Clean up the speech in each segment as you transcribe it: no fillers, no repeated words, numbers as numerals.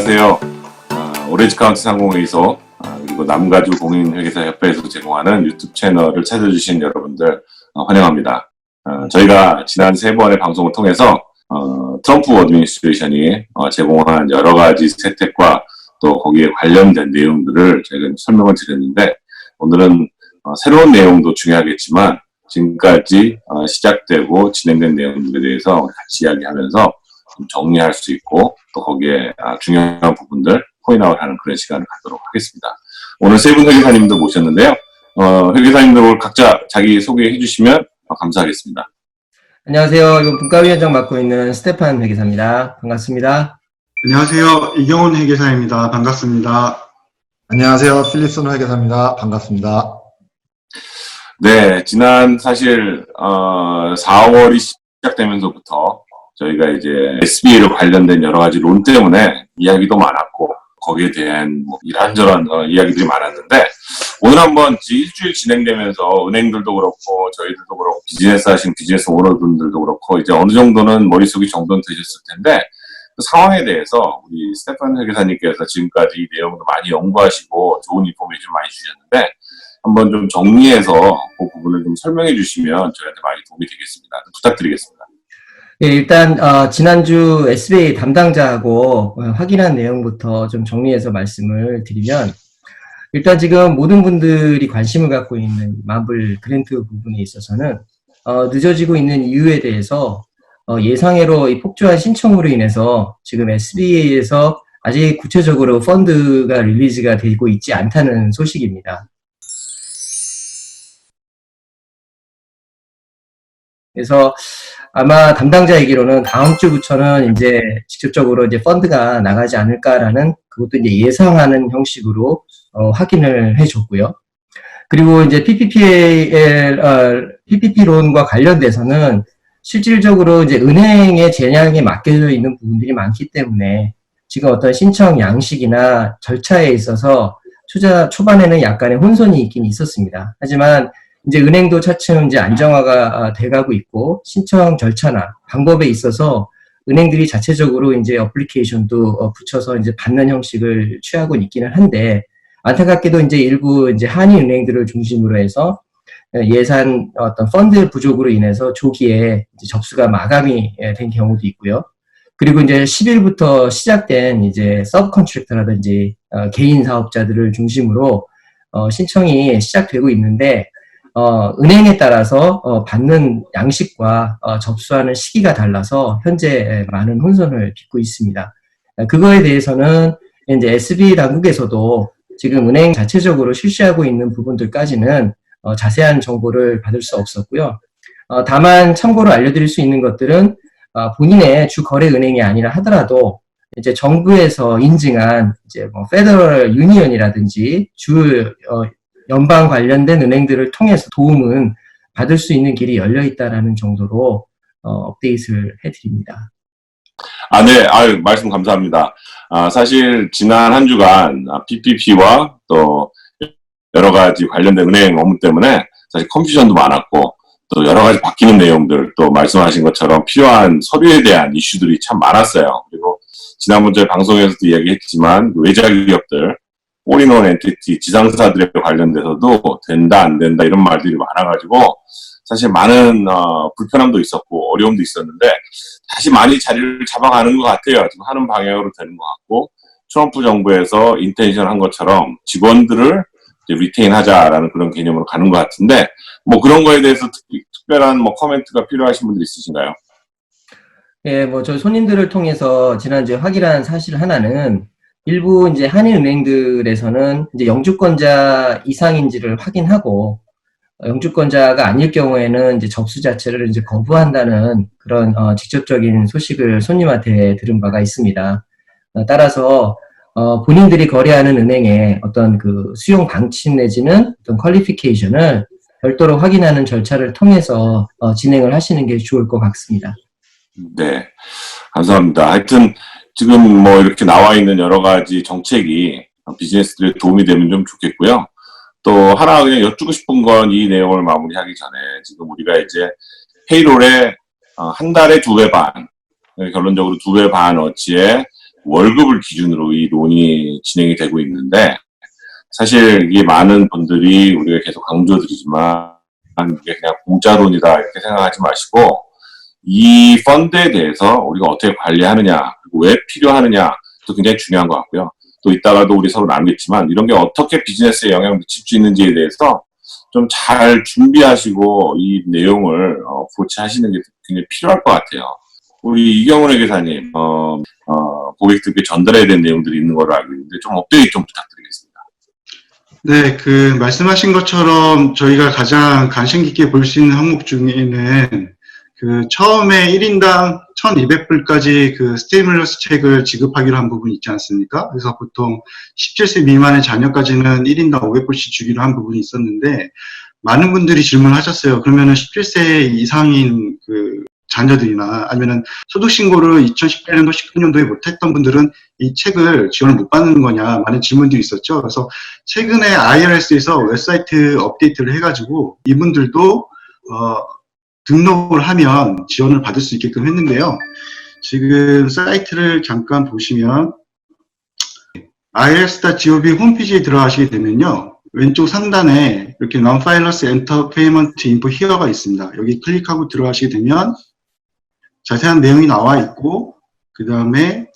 안녕하세요. 오렌지카운티 상공회의소 그리고 남가주 공인회계사협회에서 제공하는 유튜브 채널을 찾아주신 여러분들 환영합니다. 저희가 지난 3번의 방송을 통해서 트럼프 어드미니스트레이션이 제공한 여러 가지 혜택과 또 거기에 관련된 내용들을 저희가 설명을 드렸는데, 오늘은 새로운 내용도 중요하겠지만 지금까지 시작되고 진행된 내용들에 대해서 같이 이야기하면서 좀 정리할 수 있고 또 거기에 중요한 부분들 포인트아웃하는 그런 시간을 갖도록 하겠습니다. 오늘 세 분 회계사님들 모셨는데요. 회계사님들 오늘 각자 자기 소개해 주시면 감사하겠습니다. 안녕하세요. 이번 분과위원장 맡고 있는 스테판 회계사입니다. 반갑습니다. 안녕하세요. 이경훈 회계사입니다. 반갑습니다. 안녕하세요. 필립슨 회계사입니다. 반갑습니다. 네, 지난 사실 4월이 시작되면서부터 저희가 이제 SBA로 관련된 여러 가지 론 때문에 이야기도 많았고 거기에 대한 이런저런 이야기들이 많았는데, 오늘 한번 일주일 진행되면서 은행들도 그렇고 저희들도 그렇고 비즈니스 하신 비즈니스 오너분들도 그렇고 이제 어느 정도는 머릿속이 정돈되셨을 텐데, 그 상황에 대해서 우리 스테판 회계사님께서 지금까지 이 내용도 많이 연구하시고 좋은 인포메이션 많이 주셨는데, 한번 좀 정리해서 그 부분을 좀 설명해 주시면 저희한테 많이 도움이 되겠습니다. 부탁드리겠습니다. 예, 일단 지난주 SBA 담당자하고 확인한 내용부터 좀 정리해서 말씀을 드리면, 일단 지금 모든 분들이 관심을 갖고 있는 마블 그랜트 부분에 있어서는 늦어지고 있는 이유에 대해서 예상외로 이 폭주한 신청으로 인해서 지금 SBA에서 아직 구체적으로 펀드가 릴리즈가 되고 있지 않다는 소식입니다. 그래서 아마 담당자 얘기로는 다음 주부터는 이제 직접적으로 이제 펀드가 나가지 않을까라는, 그것도 이제 예상하는 형식으로 확인을 해줬고요. 그리고 이제 PPP론과 관련돼서는 실질적으로 이제 은행의 재량에 맡겨져 있는 부분들이 많기 때문에 지금 어떤 신청 양식이나 절차에 있어서 초반에는 약간의 혼선이 있긴 있었습니다. 하지만 이제 은행도 차츰 이제 안정화가 돼가고 있고, 신청 절차나 방법에 있어서 은행들이 자체적으로 이제 어플리케이션도 붙여서 이제 받는 형식을 취하고 있기는 한데, 안타깝게도 이제 일부 이제 한인 은행들을 중심으로 해서 예산 어떤 펀드 부족으로 인해서 조기에 이제 접수가 마감이 된 경우도 있고요. 그리고 이제 10일부터 시작된 이제 서브 컨트랙터라든지 개인 사업자들을 중심으로 신청이 시작되고 있는데, 은행에 따라서 받는 양식과 접수하는 시기가 달라서 현재 많은 혼선을 빚고 있습니다. 그거에 대해서는 이제 SB 당국에서도 지금 은행 자체적으로 실시하고 있는 부분들까지는 자세한 정보를 받을 수 없었고요. 다만 참고로 알려드릴 수 있는 것들은 본인의 주 거래 은행이 아니라 하더라도 이제 정부에서 인증한 이제 페더럴 유니언이라든지 연방 관련된 은행들을 통해서 도움은 받을 수 있는 길이 열려 있다라는 정도로 업데이트를 해드립니다. 네, 말씀 감사합니다. 사실 지난 한 주간 PPP와 또 여러 가지 관련된 은행 업무 때문에 사실 컨퓨전도 많았고, 또 여러 가지 바뀌는 내용들, 또 말씀하신 것처럼 필요한 서류에 대한 이슈들이 참 많았어요. 그리고 지난번 저희 방송에서도 이야기했지만 외자 기업들, 올인원 엔티티, 지상사들에 관련돼서도 된다 안 된다 이런 말들이 많아가지고 사실 많은 불편함도 있었고 어려움도 있었는데, 다시 많이 자리를 잡아가는 것 같아요. 지금 하는 방향으로 되는 것 같고, 트럼프 정부에서 인텐션 한 것처럼 직원들을 이제 리테인 하자라는 그런 개념으로 가는 것 같은데, 그런 거에 대해서 특별한 코멘트가 필요하신 분들 있으신가요? 예, 저희 손님들을 통해서 지난주에 확인한 사실 하나는, 일부 이제 한인은행들에서는 이제 영주권자 이상인지를 확인하고, 영주권자가 아닐 경우에는 이제 접수 자체를 이제 거부한다는 그런 직접적인 소식을 손님한테 들은 바가 있습니다. 따라서 본인들이 거래하는 은행의 어떤 그 수용 방침 내지는 어떤 퀄리피케이션을 별도로 확인하는 절차를 통해서 진행을 하시는 게 좋을 것 같습니다. 네, 감사합니다. 하여튼 지금 이렇게 나와 있는 여러 가지 정책이 비즈니스들에 도움이 되면 좀 좋겠고요. 또 하나 그냥 여쭙고 싶은 건, 이 내용을 마무리하기 전에 지금 우리가 이제 페이롤에 한 달에 2배 반, 결론적으로 2배 반어치의 월급을 기준으로 이 론이 진행이 되고 있는데, 사실 이게 많은 분들이 우리가 계속 강조드리지만 이게 그냥 공짜론이다 이렇게 생각하지 마시고, 이 펀드에 대해서 우리가 어떻게 관리하느냐, 그리고 왜 필요하느냐도 굉장히 중요한 것 같고요. 또 이따가도 우리 서로 나누겠지만 이런 게 어떻게 비즈니스에 영향을 미칠 수 있는지에 대해서 좀 잘 준비하시고 이 내용을 고치하시는 게 굉장히 필요할 것 같아요. 우리 이경훈 회계사님, 고객들께 전달해야 되는 내용들이 있는 걸로 알고 있는데 좀 업데이트 좀 부탁드리겠습니다. 네, 말씀하신 것처럼 저희가 가장 관심 깊게 볼 수 있는 항목 중에는 처음에 1인당 1,200불까지 스티뮬러스 책을 지급하기로 한 부분이 있지 않습니까? 그래서 보통 17세 미만의 자녀까지는 1인당 500불씩 주기로 한 부분이 있었는데, 많은 분들이 질문하셨어요. 그러면은 17세 이상인 자녀들이나 아니면은 소득신고를 2018년도, 19년도에 못했던 분들은 이 책을 지원을 못 받는 거냐, 많은 질문들이 있었죠. 그래서 최근에 IRS에서 웹사이트 업데이트를 해가지고 이분들도 등록을 하면 지원을 받을 수 있게끔 했는데요. 지금 사이트를 잠깐 보시면 irs.gov 홈페이지에 들어가시게 되면요, 왼쪽 상단에 이렇게 Non-Filers Enter Payment Info Here가 있습니다. 여기 클릭하고 들어가시게 되면 자세한 내용이 나와 있고, 그 다음에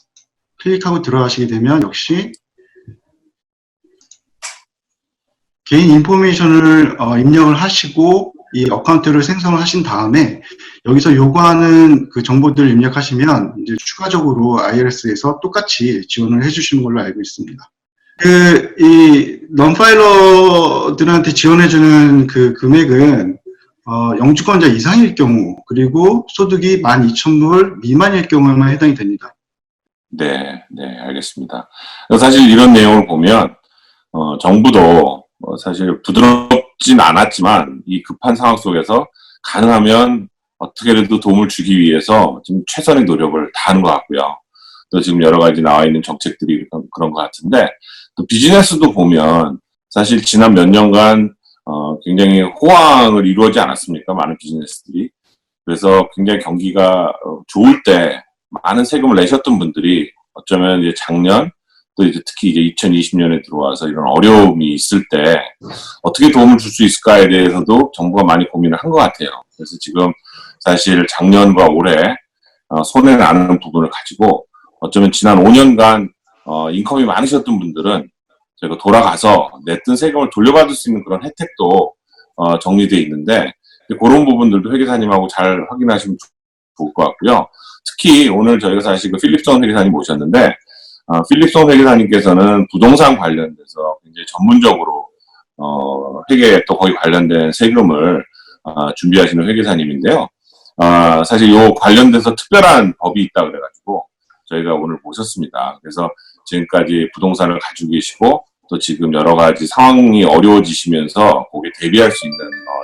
클릭하고 들어가시게 되면 역시 개인 인포메이션을 입력을 하시고 이 어카운트를 생성을 하신 다음에 여기서 요구하는 정보들을 입력하시면 이제 추가적으로 IRS에서 똑같이 지원을 해주시는 걸로 알고 있습니다. 이 non-filer들한테 지원해주는 금액은 영주권자 이상일 경우, 그리고 소득이 12,000불 미만일 경우에만 해당이 됩니다. 네, 알겠습니다. 사실 이런 내용을 보면 정부도 사실 부드럽진 않았지만 이 급한 상황 속에서 가능하면 어떻게라도 도움을 주기 위해서 지금 최선의 노력을 다하는 것 같고요. 또 지금 여러 가지 나와 있는 정책들이 그런 것 같은데, 또 비즈니스도 보면 사실 지난 몇 년간 굉장히 호황을 이루어지 않았습니까? 많은 비즈니스들이. 그래서 굉장히 경기가 좋을 때 많은 세금을 내셨던 분들이 어쩌면 이제 작년, 또 이제 특히 이제 2020년에 들어와서 이런 어려움이 있을 때 어떻게 도움을 줄 수 있을까에 대해서도 정부가 많이 고민을 한 것 같아요. 그래서 지금 사실 작년과 올해 손해나는 부분을 가지고 어쩌면 지난 5년간 인컴이 많으셨던 분들은 저희가 돌아가서 냈던 세금을 돌려받을 수 있는 그런 혜택도 정리되어 있는데, 그런 부분들도 회계사님하고 잘 확인하시면 좋을 것 같고요. 특히 오늘 저희가 사실 필립손 회계사님 모셨는데, 필립손 회계사님께서는 부동산 관련돼서 굉장히 전문적으로 회계에 또 거기 관련된 세금을 준비하시는 회계사님인데요. 사실 요 관련돼서 특별한 법이 있다 그래가지고 저희가 오늘 모셨습니다. 그래서 지금까지 부동산을 가지고 계시고 또 지금 여러 가지 상황이 어려워지시면서 거기에 대비할 수 있는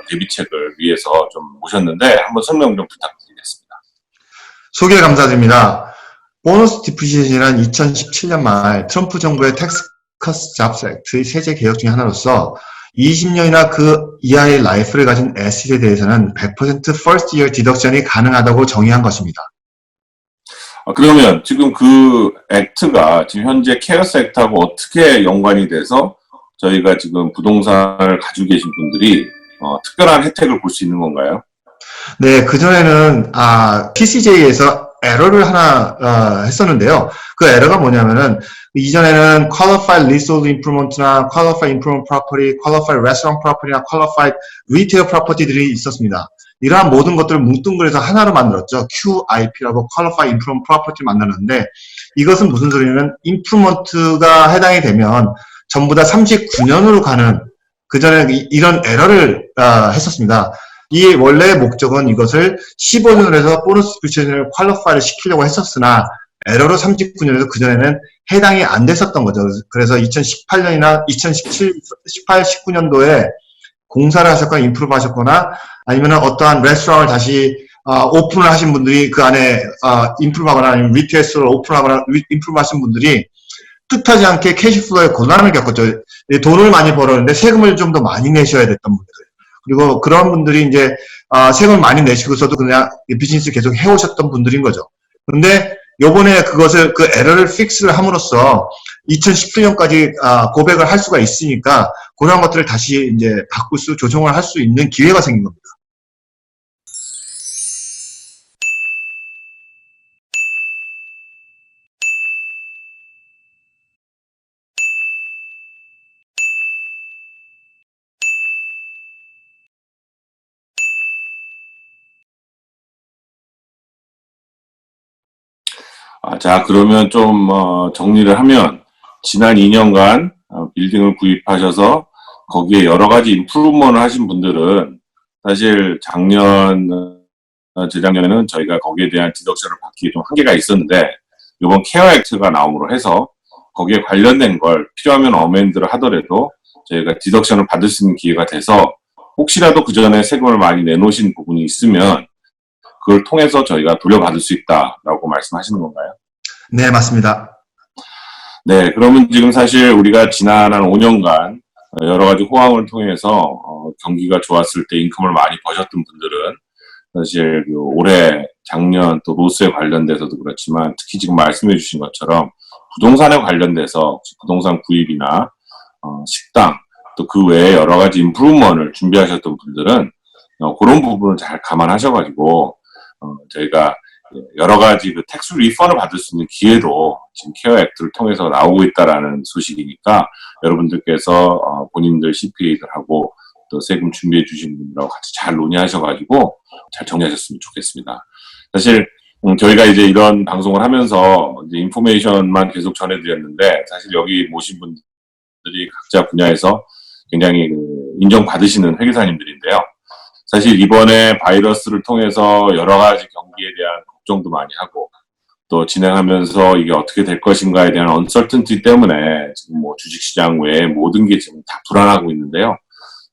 대비책을 위해서 좀 모셨는데 한번 설명 좀 부탁드리겠습니다. 소개 감사드립니다. 보너스 디프리시에이션이란 2017년 말 트럼프 정부의 텍스 커스 잡스 액트의 세제 개혁 중에 하나로서 20년이나 그 이하의 라이프를 가진 에셋에 대해서는 100% first year 디덕션이 가능하다고 정의한 것입니다. 그러면 지금 그 액트가 지금 현재 케어스 액트하고 어떻게 연관이 돼서 저희가 지금 부동산을 가지고 계신 분들이 특별한 혜택을 볼 수 있는 건가요? 네, 그전에는 PCJ에서 에러를 하나 했었는데요. 그 에러가 뭐냐면은 이전에는 Qualified Leasehold Improvement나 Qualified Improvement Property, Qualified Restaurant Property나 Qualified Retail Property들이 있었습니다. 이러한 모든 것들을 뭉뚱그려서 하나로 만들었죠. QIP라고 Qualified Improvement Property 만들었는데, 이것은 무슨 소리냐면 임프루먼트가 해당이 되면 전부 다 39년으로 가는, 그전에 이런 에러를 했었습니다. 이 원래의 목적은 이것을 15년으로 해서 보너스 디프리시에이션을 퀄리파이를 시키려고 했었으나 에러로 39년에서 그전에는 해당이 안 됐었던 거죠. 그래서 2018년이나 2018, 19년도에 공사를 하셨거나 인프루브 하셨거나 아니면 어떠한 레스토랑을 다시 오픈을 하신 분들이 그 안에 인프루브 하거나 아니면 리테일 스토어를 오픈하거나 인프루브 하신 분들이 뜻하지 않게 캐시플로에 고난을 겪었죠. 돈을 많이 벌었는데 세금을 좀 더 많이 내셔야 됐던 분들. 그리고 그런 분들이 이제 세금을 많이 내시고서도 그냥 비즈니스 계속 해오셨던 분들인 거죠. 그런데 요번에 그것을, 그 에러를 픽스를 함으로써 2017년까지 고백을 할 수가 있으니까 그런 것들을 다시 이제 조정을 할 수 있는 기회가 생긴 겁니다. 자, 그러면 좀 정리를 하면 지난 2년간 빌딩을 구입하셔서 거기에 여러 가지 임프루먼을 하신 분들은 사실 작년, 재작년에는 저희가 거기에 대한 디덕션을 받기 좀 한계가 있었는데 이번 케어 액트가 나옴으로 해서 거기에 관련된 걸 필요하면 어멘드를 하더라도 저희가 디덕션을 받을 수 있는 기회가 돼서 혹시라도 그 전에 세금을 많이 내놓으신 부분이 있으면 그걸 통해서 저희가 돌려받을 수 있다라고 말씀하시는 건가요? 네, 맞습니다. 네, 그러면 지금 사실 우리가 지난 한 5년간 여러 가지 호황을 통해서 경기가 좋았을 때 인컴을 많이 버셨던 분들은 사실 그 올해 작년 또 로스에 관련돼서도 그렇지만 특히 지금 말씀해 주신 것처럼 부동산에 관련돼서 부동산 구입이나 식당 또 그 외에 여러 가지 임프루먼을 준비하셨던 분들은 그런 부분을 잘 감안하셔가지고 저희가 여러 가지 그 텍스 리펀을 받을 수 있는 기회도 지금 케어 액트를 통해서 나오고 있다라는 소식이니까 여러분들께서 본인들 CPA들하고 또 세금 준비해 주신 분들하고 같이 잘 논의하셔가지고 잘 정리하셨으면 좋겠습니다. 사실 저희가 이제 이런 방송을 하면서 이제 인포메이션만 계속 전해드렸는데 사실 여기 모신 분들이 각자 분야에서 굉장히 인정받으시는 회계사님들인데요. 사실 이번에 바이러스를 통해서 여러 가지 경기에 대한 걱정도 많이 하고 또 진행하면서 이게 어떻게 될 것인가에 대한 언설턴티 때문에 지금 뭐 주식시장 외에 모든 게 지금 다 불안하고 있는데요.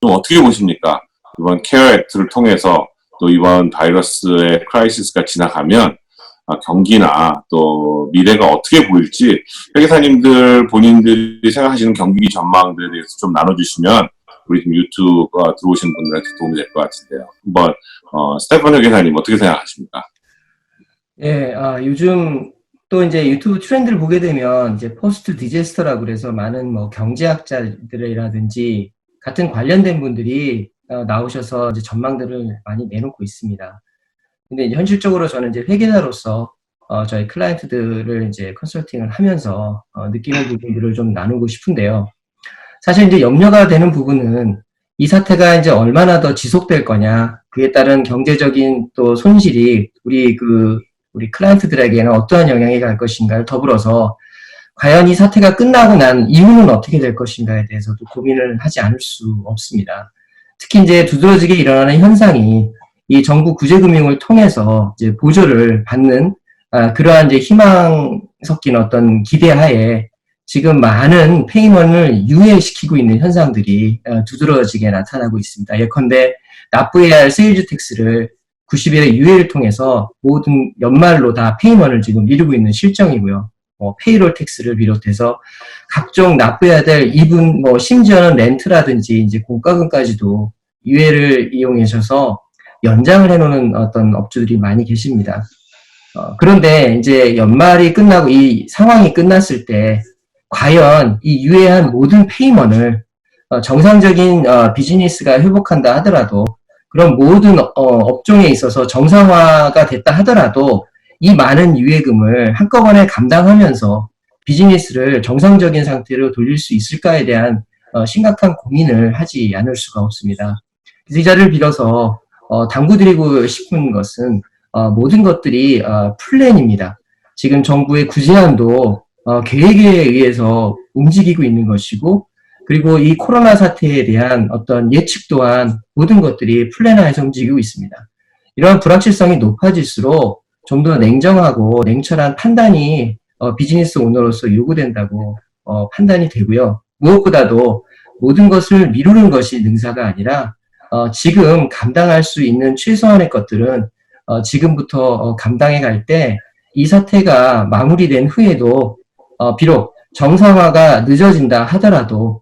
좀 어떻게 보십니까? 이번 케어 액트를 통해서 또 이번 바이러스의 크라이시스가 지나가면 경기나 또 미래가 어떻게 보일지 회계사님들 본인들이 생각하시는 경기 전망들에 대해서 좀 나눠주시면 우리 지금 유튜브가 들어오신 분들한테 도움이 될 것 같은데요. 한번 스테판 회계사님 어떻게 생각하십니까? 예, 요즘 또 이제 유튜브 트렌드를 보게 되면 이제 포스트 디제스터라고 그래서 많은 뭐 경제학자들이라든지 같은 관련된 분들이 나오셔서 이제 전망들을 많이 내놓고 있습니다. 근데 이제 현실적으로 저는 이제 회계사로서 저희 클라이언트들을 이제 컨설팅을 하면서 느끼는 부분들을 좀 나누고 싶은데요. 사실 이제 염려가 되는 부분은 이 사태가 이제 얼마나 더 지속될 거냐, 그에 따른 경제적인 또 손실이 우리 클라이언트들에게는 어떠한 영향이 갈 것인가를 더불어서 과연 이 사태가 끝나고 난 이후는 어떻게 될 것인가에 대해서도 고민을 하지 않을 수 없습니다. 특히 이제 두드러지게 일어나는 현상이 이 정부 구제금융을 통해서 이제 보조를 받는 그러한 이제 희망 섞인 어떤 기대하에 지금 많은 페이먼을 유예시키고 있는 현상들이 두드러지게 나타나고 있습니다. 예컨대 납부해야 할 세일즈 텍스를 90일의 유예를 통해서 모든 연말로 다 페이먼을 지금 미루고 있는 실정이고요. 페이롤 텍스를 비롯해서 각종 납부해야 될 이분, 심지어는 렌트라든지 이제 공과금까지도 유예를 이용하셔서 연장을 해놓는 어떤 업주들이 많이 계십니다. 그런데 이제 연말이 끝나고 이 상황이 끝났을 때 과연 이 유예한 모든 페이먼을 정상적인 비즈니스가 회복한다 하더라도 그런 모든 업종에 있어서 정상화가 됐다 하더라도 이 많은 유예금을 한꺼번에 감당하면서 비즈니스를 정상적인 상태로 돌릴 수 있을까에 대한 심각한 고민을 하지 않을 수가 없습니다. 그래서 이 자리를 빌어서 당부드리고 싶은 것은 모든 것들이 플랜입니다. 지금 정부의 구제안도 계획에 의해서 움직이고 있는 것이고 그리고 이 코로나 사태에 대한 어떤 예측 또한 모든 것들이 플랜화해서 움직이고 있습니다. 이러한 불확실성이 높아질수록 좀 더 냉정하고 냉철한 판단이 비즈니스 오너로서 요구된다고 판단이 되고요. 무엇보다도 모든 것을 미루는 것이 능사가 아니라 지금 감당할 수 있는 최소한의 것들은 지금부터 감당해 갈 때 이 사태가 마무리된 후에도 비록 정상화가 늦어진다 하더라도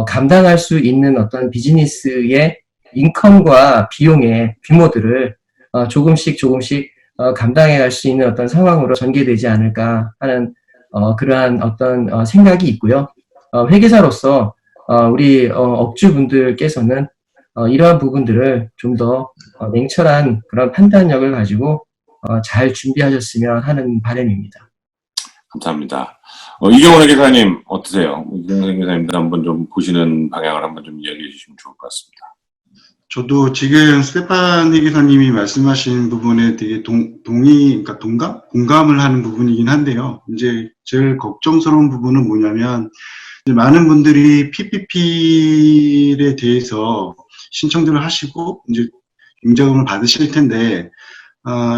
감당할 수 있는 어떤 비즈니스의 인컴과 비용의 규모들을 조금씩 감당해 갈 수 있는 어떤 상황으로 전개되지 않을까 하는 그러한 어떤 생각이 있고요. 회계사로서 우리 업주분들께서는 이러한 부분들을 좀 더 냉철한 그런 판단력을 가지고 잘 준비하셨으면 하는 바람입니다. 감사합니다. 이경원 회계사님 어떠세요? 이경원 회계사님도 한번 좀 보시는 방향을 한번 좀 이야기해 주시면 좋을 것 같습니다. 저도 지금 스테판 회계사님이 말씀하신 부분에 되게 그러니까 공감을 하는 부분이긴 한데요. 이제 제일 걱정스러운 부분은 뭐냐면, 이제 많은 분들이 PPP에 대해서 신청들을 하시고, 이제 융자금을 받으실 텐데,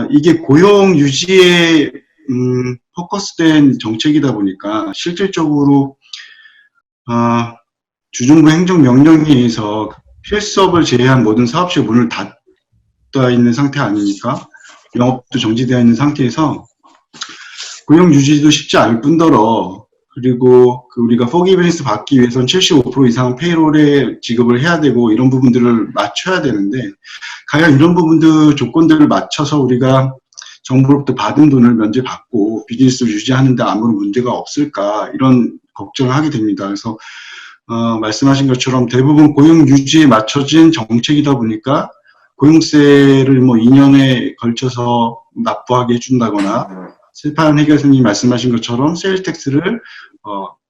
이게 고용 유지에, 포커스된 정책이다 보니까, 실질적으로, 주정부 행정명령에 의해서 필수업을 제외한 모든 사업실 문을 닫아 있는 상태 아니니까 영업도 정지되어 있는 상태에서 고용 유지도 쉽지 않을 뿐더러 그리고 우리가 포기벤스 받기 위해서는 75% 이상 페이롤에 지급을 해야 되고 이런 부분들을 맞춰야 되는데 과연 이런 부분들 조건들을 맞춰서 우리가 정부로부터 받은 돈을 면제받고 비즈니스를 유지하는데 아무런 문제가 없을까 이런 걱정을 하게 됩니다. 그래서 말씀하신 것처럼 대부분 고용 유지에 맞춰진 정책이다 보니까 고용세를 뭐 2년에 걸쳐서 납부하게 해준다거나 스테판 회계사님이 말씀하신 것처럼 세일즈 텍스를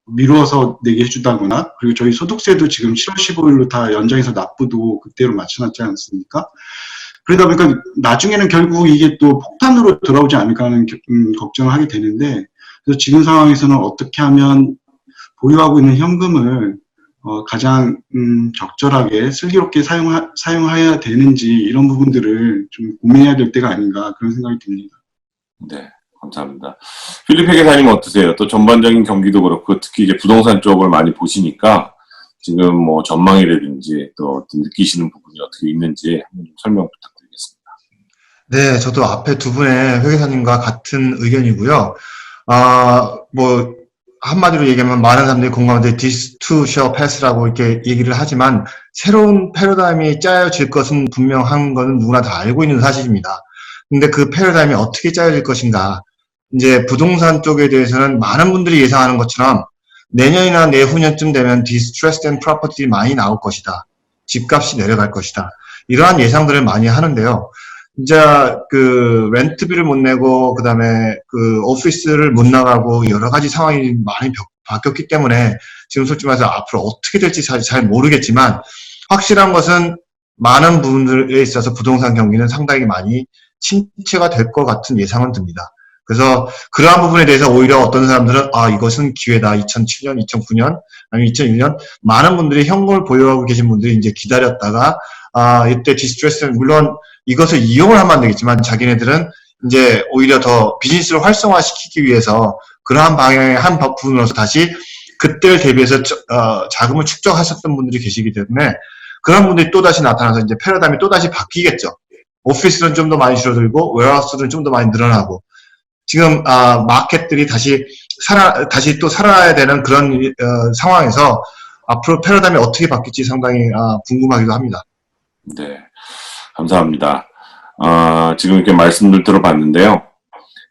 미루어서 내게 해준다거나 그리고 저희 소득세도 지금 7월 15일로 다 연장해서 납부도 그때로 맞춰놨지 않습니까? 그러다 보니까 나중에는 결국 이게 또 폭탄으로 돌아오지 않을까 하는 걱정을 하게 되는데 그래서 지금 상황에서는 어떻게 하면 보유하고 있는 현금을 가장 적절하게 슬기롭게 사용해야 되는지 이런 부분들을 좀 고민해야 될 때가 아닌가 그런 생각이 듭니다. 네, 감사합니다. 필립 회계사님 어떠세요? 또 전반적인 경기도 그렇고 특히 이제 부동산 쪽을 많이 보시니까 지금 뭐 전망이라든지 또 어떤 느끼시는 부분이 어떻게 있는지 한번 좀 설명 부탁드리겠습니다. 네, 저도 앞에 두 분의 회계사님과 같은 의견이고요. 뭐 한마디로 얘기하면 많은 사람들이 공감하는데 this too shall pass라고 이렇게 얘기를 하지만 새로운 패러다임이 짜여질 것은 분명한 것은 누구나 다 알고 있는 사실입니다. 근데 그 패러다임이 어떻게 짜여질 것인가. 이제 부동산 쪽에 대해서는 많은 분들이 예상하는 것처럼 내년이나 내후년쯤 되면 distressed and property들이 많이 나올 것이다. 집값이 내려갈 것이다. 이러한 예상들을 많이 하는데요. 이제 그 렌트비를 못 내고 그다음에 그 오피스를 못 나가고 여러 가지 상황이 많이 바뀌었기 때문에 지금 솔직히 말해서 앞으로 어떻게 될지 사실 잘 모르겠지만 확실한 것은 많은 부분들에 있어서 부동산 경기는 상당히 많이 침체가 될 것 같은 예상은 듭니다. 그래서 그러한 부분에 대해서 오히려 어떤 사람들은 이것은 기회다. 2007년, 2009년, 아니면 2001년 많은 분들이 현금을 보유하고 계신 분들이 이제 기다렸다가 이때 디스트레스는 물론 이것을 이용을 하면 안 되겠지만 자기네들은 이제 오히려 더 비즈니스를 활성화시키기 위해서 그러한 방향의 한 부분으로서 다시 그때를 대비해서 자금을 축적하셨던 분들이 계시기 때문에 그런 분들이 또다시 나타나서 이제 패러다임이 또다시 바뀌겠죠. 오피스는 좀 더 많이 줄어들고 웨어하우스는 좀 더 많이 늘어나고 지금 마켓들이 다시 또 살아야 되는 그런 상황에서 앞으로 패러다임이 어떻게 바뀔지 상당히 궁금하기도 합니다. 네, 감사합니다. 지금 이렇게 말씀들 들어봤는데요.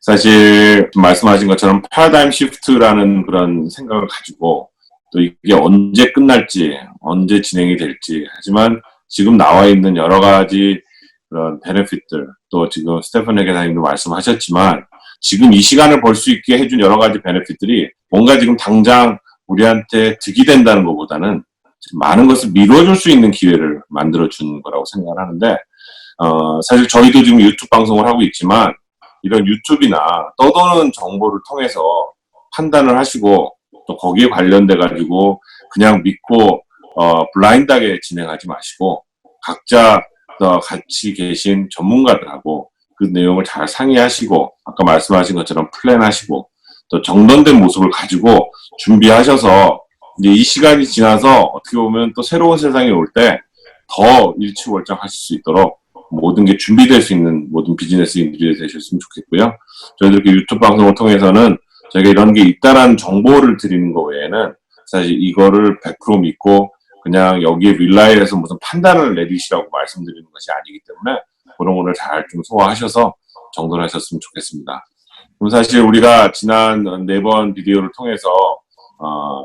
사실 말씀하신 것처럼 패러다임 시프트라는 그런 생각을 가지고 또 이게 언제 끝날지 언제 진행이 될지 하지만 지금 나와 있는 여러 가지 그런 베네핏들 또 지금 스테판 회계사님도 말씀하셨지만 지금 이 시간을 볼 수 있게 해준 여러 가지 베네핏들이 뭔가 지금 당장 우리한테 득이 된다는 것보다는 많은 것을 미뤄줄 수 있는 기회를 만들어준 거라고 생각을 하는데 사실 저희도 지금 유튜브 방송을 하고 있지만 이런 유튜브나 떠도는 정보를 통해서 판단을 하시고 또 거기에 관련돼 가지고 그냥 믿고 블라인드하게 진행하지 마시고 각자 같이 계신 전문가들하고 그 내용을 잘 상의하시고 아까 말씀하신 것처럼 플랜하시고 또 정돈된 모습을 가지고 준비하셔서 이제 이 시간이 지나서 어떻게 보면 또 새로운 세상이 올 때 더 일취월장하실 수 있도록 모든 게 준비될 수 있는 모든 비즈니스인들이 되셨으면 좋겠고요. 저희들 이렇게 유튜브 방송을 통해서는 저희가 이런 게 있다라는 정보를 드리는 거 외에는 사실 이거를 100% 믿고 그냥 여기에 릴라이해서 무슨 판단을 내리시라고 말씀드리는 것이 아니기 때문에 그런 거를 잘 좀 소화하셔서 정돈을 하셨으면 좋겠습니다. 그럼 사실 우리가 지난 4번 비디오를 통해서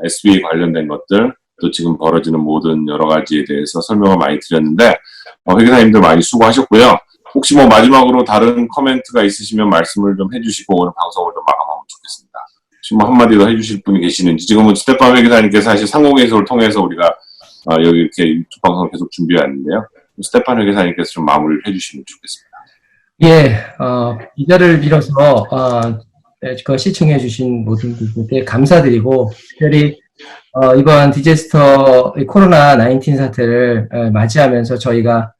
SBA 관련된 것들, 또 지금 벌어지는 모든 여러 가지에 대해서 설명을 많이 드렸는데, 회계사님들 많이 수고하셨고요. 혹시 뭐 마지막으로 다른 코멘트가 있으시면 말씀을 좀 해주시고 오늘 방송을 좀 마감하면 좋겠습니다. 혹시 뭐 한마디 더 해주실 분이 계시는지. 지금은 스테판 회계사님께서 사실 상공회의소를 통해서 우리가 여기 이렇게 유튜브 방송을 계속 준비해왔는데요. 스테판 회계사님께서 좀 마무리를 해주시면 좋겠습니다. 예, 이 자리를 빌어서, 그 시청해주신 모든 분들께 감사드리고, 특별히, 이번 디제스터 코로나19 사태를 맞이하면서 저희가,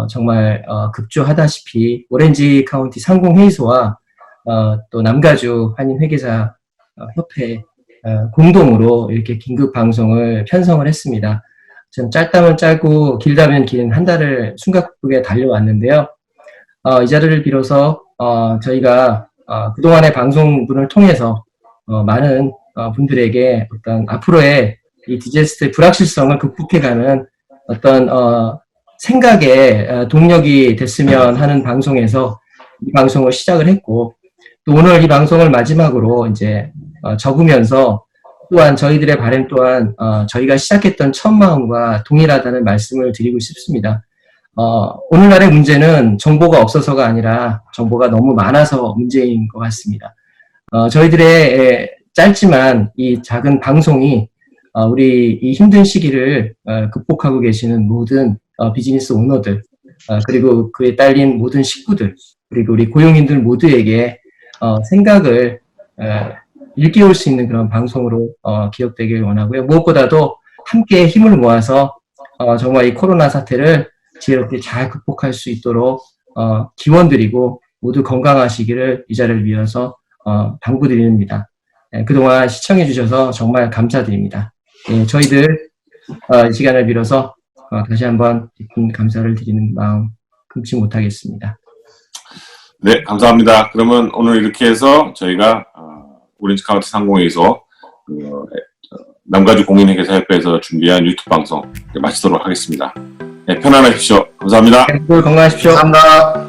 정말, 급조하다시피, 오렌지 카운티 상공회의소와, 또 남가주 한인회계사 협회, 공동으로 이렇게 긴급 방송을 편성을 했습니다. 좀 짧다면 짧고, 길다면 긴 한 달을 숨가쁘게 달려왔는데요. 이 자리를 빌어서 저희가 그동안의 방송분을 통해서 많은 분들에게 어떤 앞으로의 이 디제스트의 불확실성을 극복해가는 어떤 생각의 동력이 됐으면 하는 방송에서 이 방송을 시작을 했고, 또 오늘 이 방송을 마지막으로 이제 적으면서 또한 저희들의 바람 또한 저희가 시작했던 첫 마음과 동일하다는 말씀을 드리고 싶습니다. 오늘날의 문제는 정보가 없어서가 아니라 정보가 너무 많아서 문제인 것 같습니다. 저희들의 짧지만 이 작은 방송이 우리 이 힘든 시기를 극복하고 계시는 모든 비즈니스 오너들, 그리고 그에 딸린 모든 식구들, 그리고 우리 고용인들 모두에게 생각을 일깨울 수 있는 그런 방송으로 기억되길 원하고요. 무엇보다도 함께 힘을 모아서 정말 이 코로나 사태를 지혜롭게 잘 극복할 수 있도록 기원드리고 모두 건강하시기를 이 자리를 위해서 당부드립니다. 그동안 시청해 주셔서 정말 감사드립니다. 저희들 이 시간을 빌어서 다시 한번 깊은 감사를 드리는 마음 금치 못하겠습니다. 네, 감사합니다. 그러면 오늘 이렇게 해서 저희가 오렌지 카운티 상공회의소 남가주 공인회계사협회에서 준비한 유튜브 방송 마치도록 하겠습니다. 네, 편안하십시오. 감사합니다. 건강하십시오. 감사합니다.